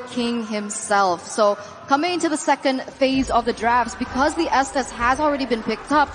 king himself. So coming into the second phase of the drafts, because the Estes has already been picked up,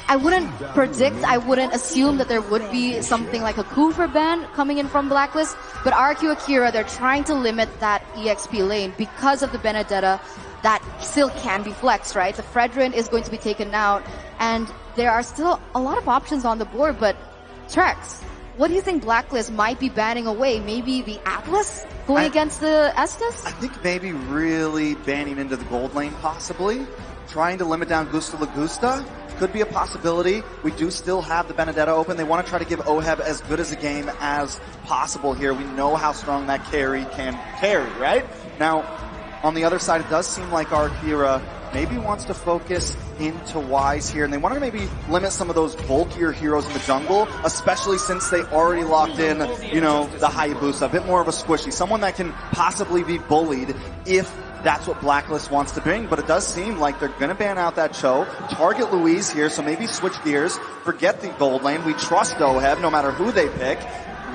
I wouldn't assume that there would be something like a coup for ban coming in from Blacklist, but Akira, they're trying to limit that EXP lane because of the Benedetta that still can be flexed, right? The Fredrin is going to be taken out, and there are still a lot of options on the board, but Trex, what do you think Blacklist might be banning away? Maybe the Atlas going against the Estes? I think maybe really banning into the gold lane, possibly. Trying to limit down Gusta Lagusta could be a possibility. We do still have the Benedetta open. They want to try to give Oheb as good as a game as possible here. We know how strong that carry can carry, right? Now, on the other side, it does seem like Akira maybe wants to focus into Wise here, and they want to maybe limit some of those bulkier heroes in the jungle, especially since they already locked in, you know, the Hayabusa, a bit more of a squishy, someone that can possibly be bullied if that's what Blacklist wants to bring. But it does seem like they're going to ban out that Cho, target Louise here, so maybe switch gears, forget the gold lane. We trust Oheb no matter who they pick.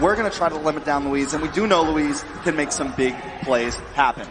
We're going to try to limit down Louise, and we do know Louise can make some big plays happen.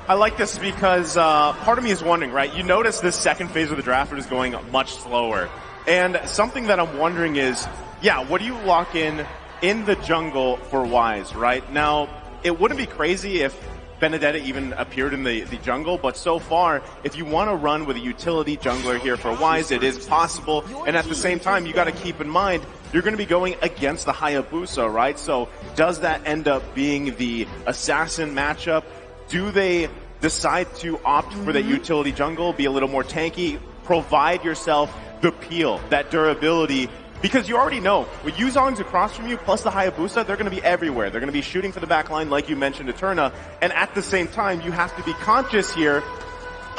I like this because part of me is wondering, right? You notice this second phase of the draft is going much slower. And something that I'm wondering is, yeah, what do you lock in the jungle for Wise, right? Now, it wouldn't be crazy if Benedetta even appeared in the jungle, but so far, if you want to run with a utility jungler here for Wise, it is possible. And at the same time, you got to keep in mind, you're going to be going against the Hayabusa, right? So does that end up being the assassin matchup? Do they decide to opt for that utility jungle, be a little more tanky, provide yourself the peel, that durability? Because you already know, with Yuzong's across from you, plus the Hayabusa, they're going to be everywhere. They're going to be shooting for the back line, like you mentioned, Eterna. And at the same time, you have to be conscious here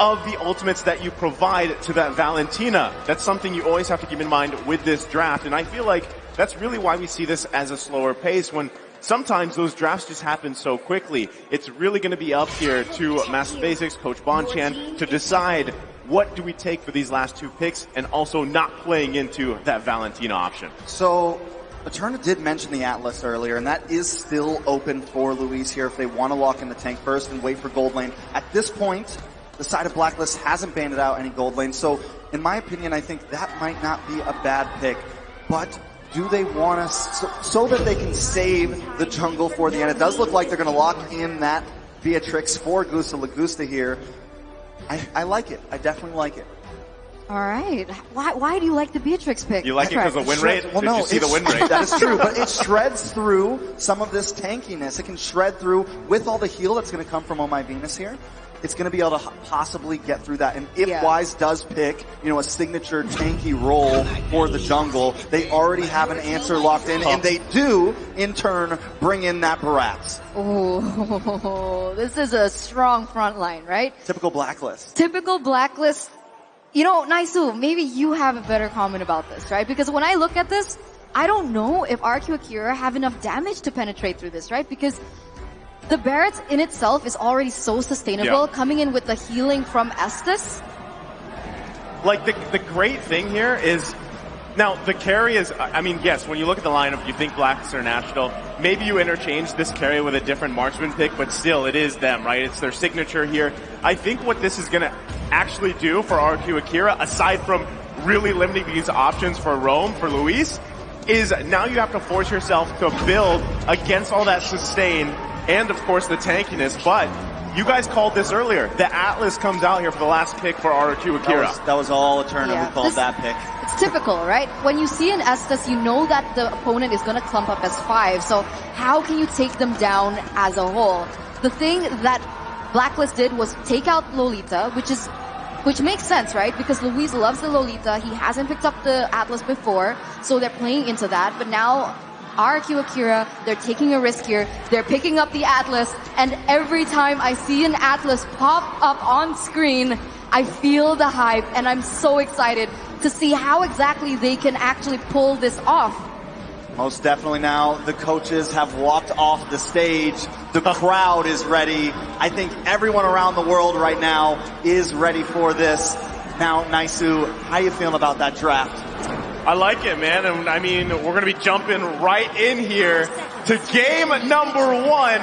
of the ultimates that you provide to that Valentina. That's something you always have to keep in mind with this draft. And I feel like that's really why we see this as a slower pace, when sometimes those drafts just happen so quickly. It's really going to be up here to Master Basics, Coach Bonchan, to decide what do we take for these last two picks, and also not playing into that Valentina option. So, Eterna did mention the Atlas earlier, and that is still open for Louise here if they want to lock in the tank first and wait for gold lane. At this point, the side of Blacklist hasn't banded out any gold lane, so in my opinion, I think that might not be a bad pick. But do they want us so that they can save the jungle for the end? It does look like they're going to lock in that Beatrix for Gusta Lagusta here. I like it. I definitely like it. All right. Why do you like the Beatrix pick? You like it because of the win rate? Well, no, Did you see the win rate? That is true, but it shreds through some of this tankiness. It can shred through with all the heal that's going to come from Oh My Venus here. It's going to be able to possibly get through that. And if Wise does pick, you know, a signature tanky role for the jungle, they already have an answer locked in, and they do, in turn, bring in that Barats. Oh, this is a strong front line, right? Typical Blacklist. Typical Blacklist. You know, Naisu, maybe you have a better comment about this, right? Because when I look at this, I don't know if Akira have enough damage to penetrate through this, right? Because the Barrett in itself is already so sustainable, coming in with the healing from Estes. Like, the great thing here is, now, the carry is, I mean, yes, when you look at the lineup, you think Blacklist International. Maybe you interchange this carry with a different marksman pick, but still, it is them, right? It's their signature here. I think what this is going to actually do for Akira, aside from really limiting these options for Rome, for Luis, is now you have to force yourself to build against all that sustain and, of course, the tankiness. But you guys called this earlier. The Atlas comes out here for the last pick for Akira. That was all Eterna who called that pick. It's typical, right? When you see an Estes, you know that the opponent is going to clump up as 5. So how can you take them down as a whole? The thing that Blacklist did was take out Lolita, which makes sense, right? Because Luis loves the Lolita. He hasn't picked up the Atlas before, so they're playing into that. But now Akira, they're taking a risk here. They're picking up the Atlas, and every time I see an Atlas pop up on screen, I feel the hype, and I'm so excited to see how exactly they can actually pull this off. Most definitely now, the coaches have walked off the stage. The crowd is ready. I think everyone around the world right now is ready for this. Now, Naisu, how you feeling about that draft? I like it, man. And I mean, we're going to be jumping right in here to game number 1.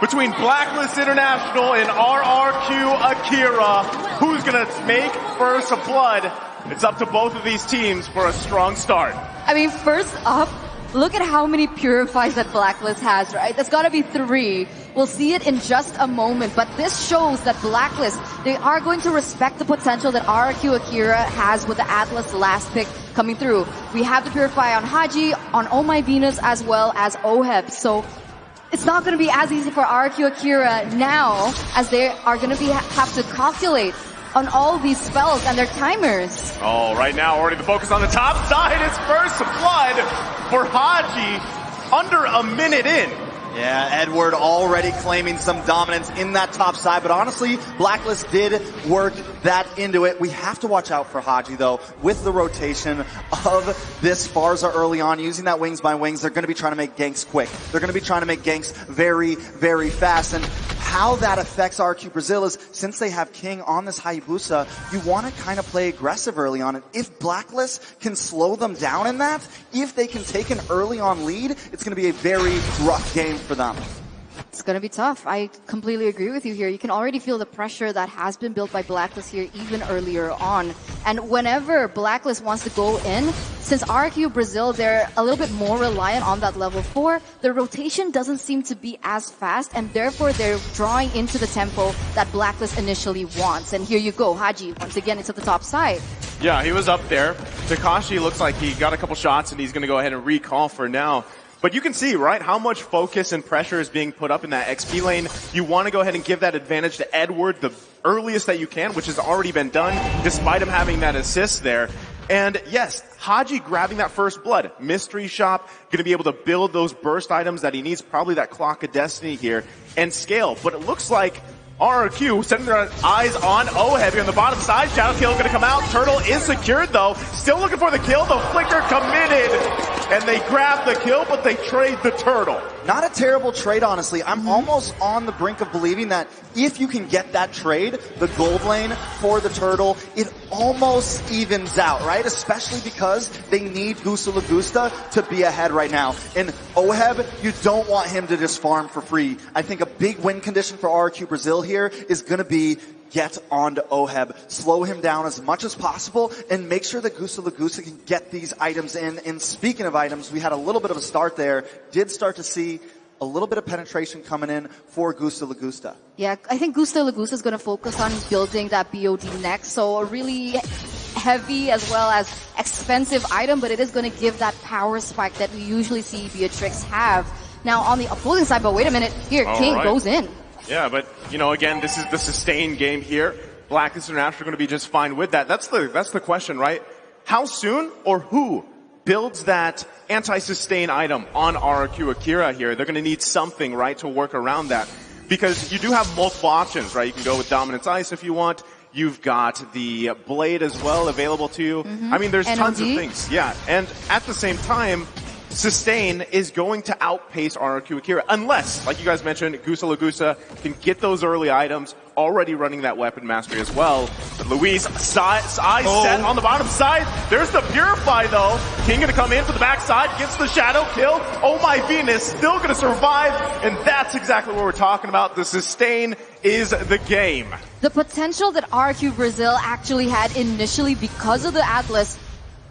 between Blacklist International and RRQ Akira. Who's going to make first blood? It's up to both of these teams for a strong start. I mean, first up, look at how many purifies that Blacklist has, right? That's got to be 3. We'll see it in just a moment, but this shows that Blacklist, they are going to respect the potential that RRQ Akira has with the Atlas last pick coming through. We have the purify on Haji, on Oh My Venus, as well as Oheb. So it's not going to be as easy for RRQ Akira now, as they are going to have to calculate on all these spells and their timers. Oh, right now already the focus on the top side is first blood for Haji under a minute in. Yeah, Edward already claiming some dominance in that top side, but honestly, Blacklist did work that into it. We have to watch out for Haji, though, with the rotation of this Sparza early on, using that wings by wings. They're going to be trying to make ganks quick. They're going to be trying to make ganks very, very fast, and how that affects RRqvsblckinternational is, since they have King on this Hayabusa, you want to kind of play aggressive early on. And if Blacklist can slow them down in that, if they can take an early on lead, it's going to be a very rough game for them. It's going to be tough. I completely agree with you here. You can already feel the pressure that has been built by Blacklist here even earlier on. And whenever Blacklist wants to go in, since RRqvsblckinternational, they're a little bit more reliant on that level 4, the rotation doesn't seem to be as fast, and therefore they're drawing into the tempo that Blacklist initially wants. And here you go, Haji, once again, it's at the top side. Yeah, he was up there. Takashi looks like he got a couple shots, and he's going to go ahead and recall for now. But you can see, right, how much focus and pressure is being put up in that XP lane. You want to go ahead and give that advantage to Edward the earliest that you can, which has already been done, despite him having that assist there. And yes, Haji grabbing that first blood. Mystery Shop, going to be able to build those burst items that he needs, probably that Clock of Destiny here, and scale. But it looks like RRQ setting their eyes on Oheb here on the bottom side. Shadow kill going to come out. Turtle is secured though. Still looking for the kill. The Flicker committed. And they grab the kill, but they trade the Turtle. Not a terrible trade, honestly. I'm almost on the brink of believing that if you can get that trade, the gold lane for the Turtle, it almost evens out, right? Especially because they need Gusta Lagusta to be ahead right now. And Oheb, you don't want him to just farm for free. I think a big win condition for RRqvsblckinternational here is going to be get onto Oheb, slow him down as much as possible, and make sure that Gusta Lagusta can get these items in. And speaking of items, we had a little bit of a start there. Did start to see a little bit of penetration coming in for Gusta Lagusta. Yeah, I think Gusta Lagusta is going to focus on building that BOD next, so a really heavy as well as expensive item, but it is going to give that power spike that we usually see Beatrix have. Now on the opposing side, but wait a minute, here, King goes in. Yeah, but, you know, again, this is the sustained game here. Blacklist International are going to be just fine with that. That's the question, right? How soon or who builds that anti-sustain item on RRQ Akira here? They're going to need something, right, to work around that. Because you do have multiple options, right? You can go with Dominance Ice if you want. You've got the Blade as well available to you. I mean, there's tons of things. Yeah, and at the same time, Sustain is going to outpace RRQ Akira unless, like you guys mentioned, Gusta Lagusta can get those early items, already running that weapon mastery as well. But Luis, eyes set on the bottom side. There's the Purify though. King gonna come in for the backside, gets the Shadow kill. Oh My Venus still gonna survive, and that's exactly what we're talking about. The Sustain is the game. The potential that RRqvsblckinternational actually had initially because of the Atlas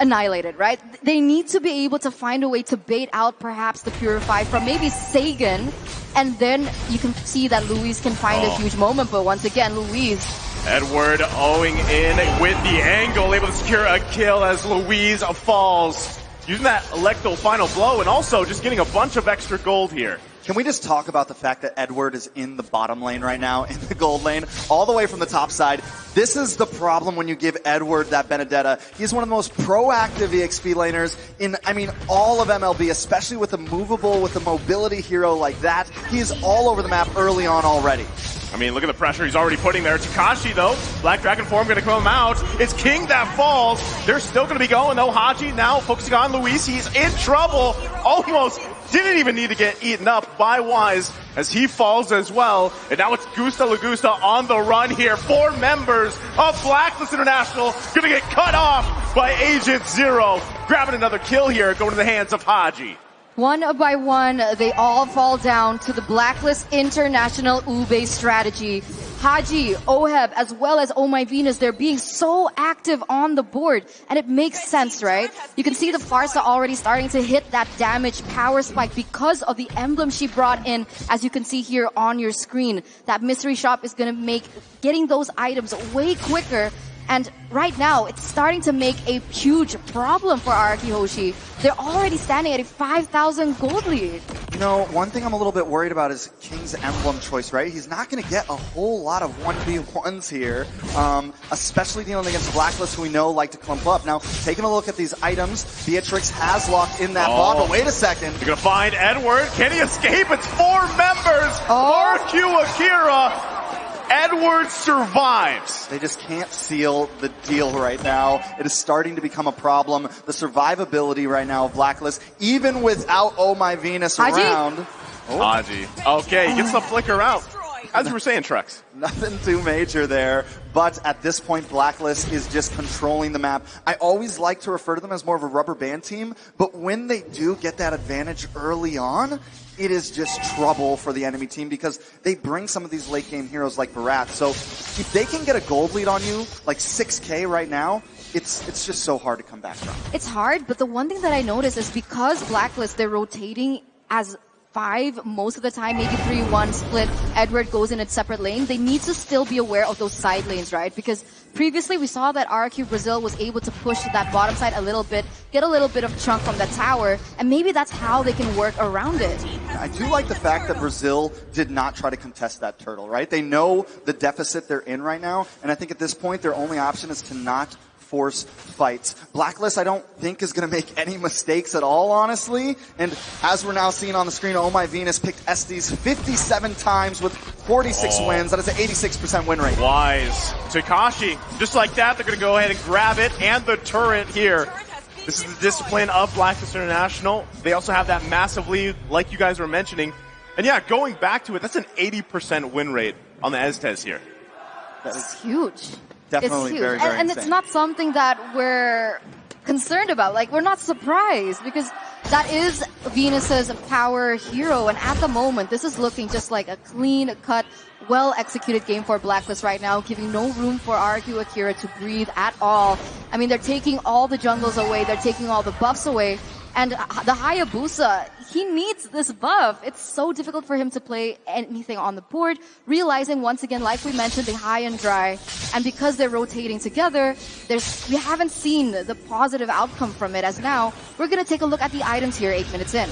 annihilated, right? They need to be able to find a way to bait out perhaps the Purify from maybe Sagan, and then you can see that Luis can find a huge moment, but once again, Luis. Edward owing in with the angle, able to secure a kill as Luis falls. Using that Electo final blow and also just getting a bunch of extra gold here. Can we just talk about the fact that Edward is in the bottom lane right now, in the gold lane, all the way from the top side? This is the problem when you give Edward that Benedetta. He's one of the most proactive EXP laners in, I mean, all of MLB, especially with a movable, with a mobility hero like that. He's all over the map early on already. I mean, look at the pressure he's already putting there. Takashi, though, Black Dragon form going to come out. It's King that falls. They're still going to be going, though. Haji now focusing on Luis. He's in trouble. Almost didn't even need to get eaten up by Wise as he falls as well. And now it's Gusta Lagusta on the run here. 4 members of Blacklist International going to get cut off by Agent Zero. Grabbing another kill here, going to the hands of Haji. One by one, they all fall down to the Blacklist International Ube strategy. Haji, Oheb, as well as Oh My Venus, they're being so active on the board. And it makes sense, right? You can see the Farsa already starting to hit that damage power spike because of the emblem she brought in, as you can see here on your screen. That mystery shop is going to make getting those items way quicker. And right now, it's starting to make a huge problem for RRqvsblckinternational. They're already standing at a 5,000 gold lead. You know, one thing I'm a little bit worried about is King's emblem choice, right? He's not going to get a whole lot of 1v1s here, especially dealing against Blacklist, who we know like to clump up. Now, taking a look at these items, Beatrix has locked in that bot, but wait a second. You're going to find Edward. Can he escape? It's 4 members. RQ Akira. Edward survives. They just can't seal the deal right now. It is starting to become a problem. The survivability right now of Blacklist, even without Oh My Venus around. Haji. Okay, he gets the flicker out. As you were saying, Trex. Nothing too major there, but at this point, Blacklist is just controlling the map. I always like to refer to them as more of a rubber band team, but when they do get that advantage early on, it is just trouble for the enemy team because they bring some of these late game heroes like Barat. So if they can get a gold lead on you, like 6K right now, it's just so hard to come back from. It's hard, but the one thing that I noticed is because Blacklist, they're rotating as 5 most of the time, maybe 3-1 split. Edward goes in a separate lane. They need to still be aware of those side lanes, right? Because previously we saw that RRqvsblckinternational was able to push that bottom side a little bit, get a little bit of chunk from that tower, and maybe that's how they can work around it. I do like the fact that Brazil did not try to contest that turtle, right? They know the deficit they're in right now, and I think at this point their only option is to not force fights. Blacklist, I don't think, is going to make any mistakes at all, honestly. And as we're now seeing on the screen, Oh My Venus picked Estes 57 times with 46 wins. That is an 86% win rate. Wise. Takashi, just like that, they're going to go ahead and grab it and the turret here. This is the discipline of Blacklist International. They also have that massive lead, like you guys were mentioning. And yeah, going back to it, that's an 80% win rate on the Estes here. That's huge. Definitely huge. very, very and it's not something that we're concerned about. Like, we're not surprised because that is Venus's power hero. And at the moment, this is looking just like a clean-cut, well-executed game for Blacklist right now, giving no room for RQ Akira to breathe at all. I mean, they're taking all the jungles away. They're taking all the buffs away. And the Hayabusa, he needs this buff. It's so difficult for him to play anything on the board, realizing once again, like we mentioned, the high and dry. And because they're rotating together, we haven't seen the positive outcome from it. As now, we're going to take a look at the items here 8 minutes in.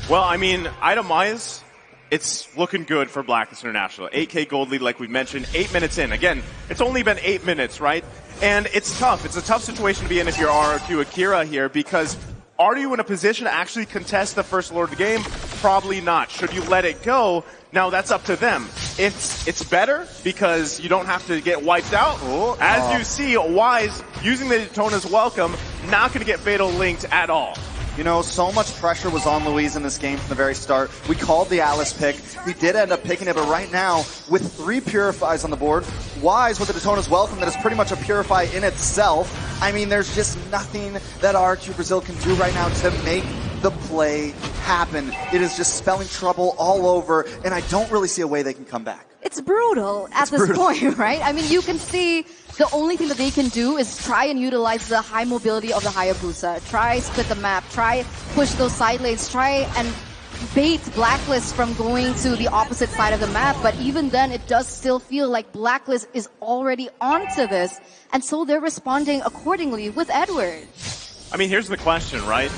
Well, I mean, item-wise, it's looking good for Blacklist International. 8K gold lead, like we mentioned, 8 minutes in. Again, it's only been 8 minutes, right? And it's tough. It's a tough situation to be in if you're RRQ Akira here, because are you in a position to actually contest the first lord of the game? Probably not. Should you let it go? Now that's up to them. It's better because you don't have to get wiped out. As you see, Wise using the Daytona's welcome, not going to get fatal linked at all. You know, so much pressure was on Luis in this game from the very start. We called the Alice pick. He did end up picking it, but right now, with 3 Purifies on the board, Wise with the Daytona's welcome that is pretty much a Purify in itself. I mean, there's just nothing that RRqvsblckinternational can do right now to make the play happen. It is just spelling trouble all over, and I don't really see a way they can come back. It's brutal at this point, right? I mean, you can see the only thing that they can do is try and utilize the high mobility of the Hayabusa. Try split the map. Try push those side lanes. Try and bait Blacklist from going to the opposite side of the map. But even then, it does still feel like Blacklist is already onto this. And so they're responding accordingly with Edward. I mean, here's the question, right?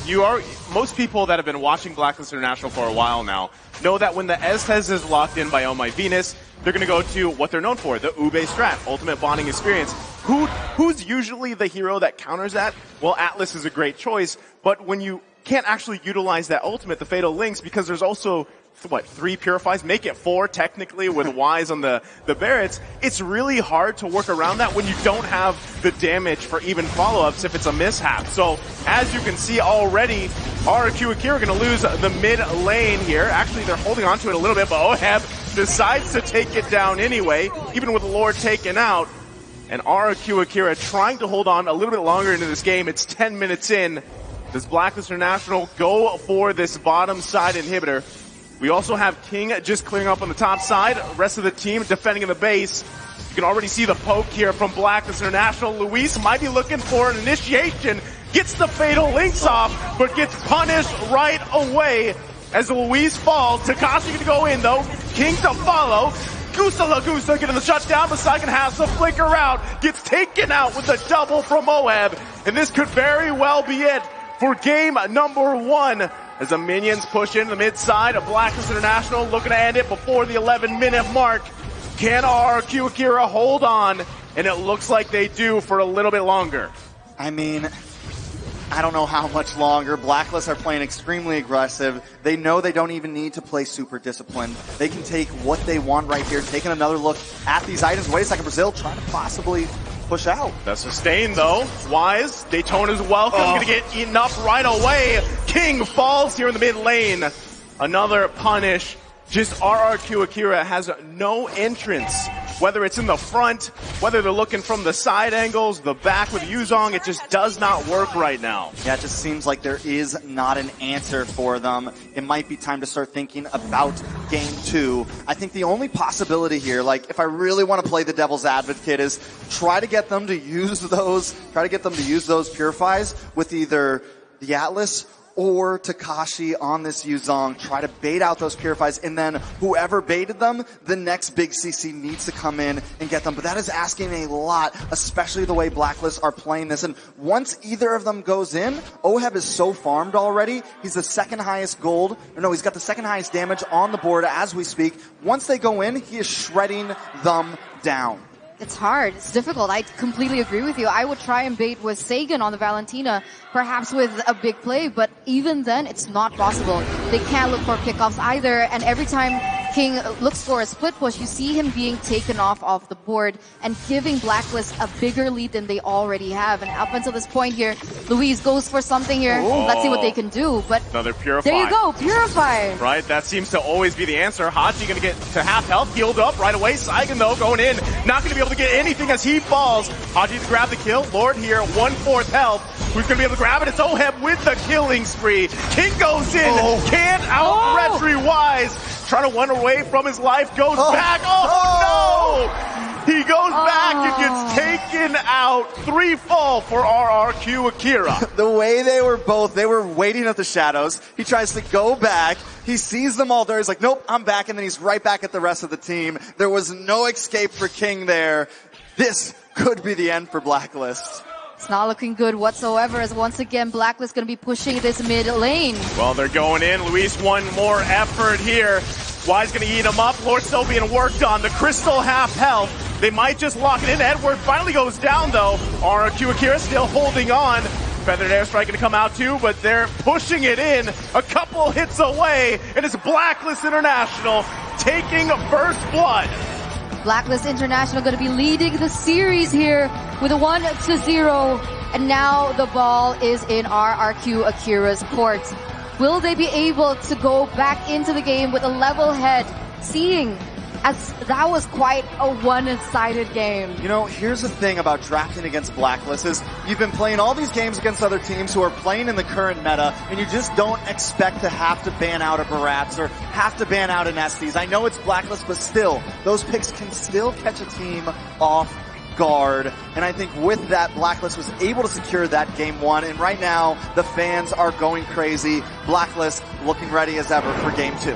Most people that have been watching Blacklist International for a while now know that when the Estes is locked in by Oh My Venus, they're going to go to what they're known for, the Ube strat, ultimate bonding experience. Who's usually the hero that counters that? Well, Atlas is a great choice, but when you can't actually utilize that ultimate, the fatal links, because there's also, 3 Purifies? Make it 4 technically with Wise on the Barretts. It's really hard to work around that when you don't have the damage for even follow-ups if it's a mishap. So as you can see already, RRQ Akira are going to lose the mid lane here. Actually, they're holding on to it a little bit, but Oheb decides to take it down anyway, even with the Lord taken out. And RRQ Akira trying to hold on a little bit longer into this game. It's 10 minutes in. Does Blacklist International go for this bottom side inhibitor? We also have King just clearing up on the top side. Rest of the team defending in the base. You can already see the poke here from Blacklist International. Luis might be looking for an initiation. Gets the fatal links off, but gets punished right away as Luis falls. Takashi gonna go in though. King to follow. Gusta getting the shutdown, but Saigon has to flicker out. Gets taken out with a double from Oheb. And this could very well be it for game number 1. As the minions push into the mid side of Blacklist International, looking to end it before the 11-minute mark. Can RRQ Akira hold on? And it looks like they do for a little bit longer. I mean, I don't know how much longer. Blacklist are playing extremely aggressive. They know they don't even need to play super disciplined. They can take what they want right here. Taking another look at these items. Wait a second, Brazil trying to possibly push out. The sustain though, Wise, Daytona's welcome, gonna get eaten up right away. King falls here in the mid lane. Another punish. Just RRQ Akira has no entrance. Whether it's in the front, whether they're looking from the side angles, the back with Yuzong, it just does not work right now. Yeah, it just seems like there is not an answer for them. It might be time to start thinking about game 2. I think the only possibility here, like if I really want to play the devil's advocate, is try to get them to use those purifies with either the Atlas or Takashi on this Yuzong, try to bait out those purifies, and then whoever baited them, the next big CC needs to come in and get them. But that is asking a lot, especially the way Blacklist are playing this. And once either of them goes in, Oheb is so farmed already. He's the second highest gold, or no, he's got the second highest damage on the board as we speak. Once they go in, he is shredding them down. It's hard. It's difficult. I completely agree with you. I would try and bait with Sagan on the Valentina, perhaps with a big play, but even then, it's not possible. They can't look for pickoffs either, and every time King looks for a split push, you see him being taken off the board and giving Blacklist a bigger lead than they already have. And up until this point here, Luis goes for something here. Oh. Let's see what they can do. But another Purify. There you go, Purify. Right, that seems to always be the answer. Hachi gonna get to half health, healed up right away. Saigon though going in, not gonna be able to get anything as he falls. Hachi to grab the kill. Lord here, 1/4 health. Who's gonna be able to grab it? It's Oheb with the killing spree. King goes in, can't out-retry Wise. Trying to run away from his life, goes back. Oh no! He goes back and gets taken out. 3 fall for RRQ Akira. The way they were waiting at the shadows. He tries to go back. He sees them all there. He's like, nope, I'm back. And then he's right back at the rest of the team. There was no escape for King there. This could be the end for Blacklist. It's not looking good whatsoever, as once again, Blacklist going to be pushing this mid lane. Well, they're going in. Luis, one more effort here. Wise going to eat him up. Lord still being worked on. The Crystal half health. They might just lock it in. Edward finally goes down, though. RRQ Akira still holding on. Feathered Airstrike going to come out, too, but they're pushing it in. A couple hits away, and it's Blacklist International taking first blood. Blacklist International going to be leading the series here with a 1-0. And now the ball is in RRQ Akira's court. Will they be able to go back into the game with a level head, seeing as that was quite a one-sided game? You know, here's the thing about drafting against Blacklist is you've been playing all these games against other teams who are playing in the current meta, and you just don't expect to have to ban out a Barats or have to ban out an Estes. I know it's Blacklist, but still, those picks can still catch a team off guard. And I think with that, Blacklist was able to secure that game 1. And right now, the fans are going crazy. Blacklist looking ready as ever for game 2.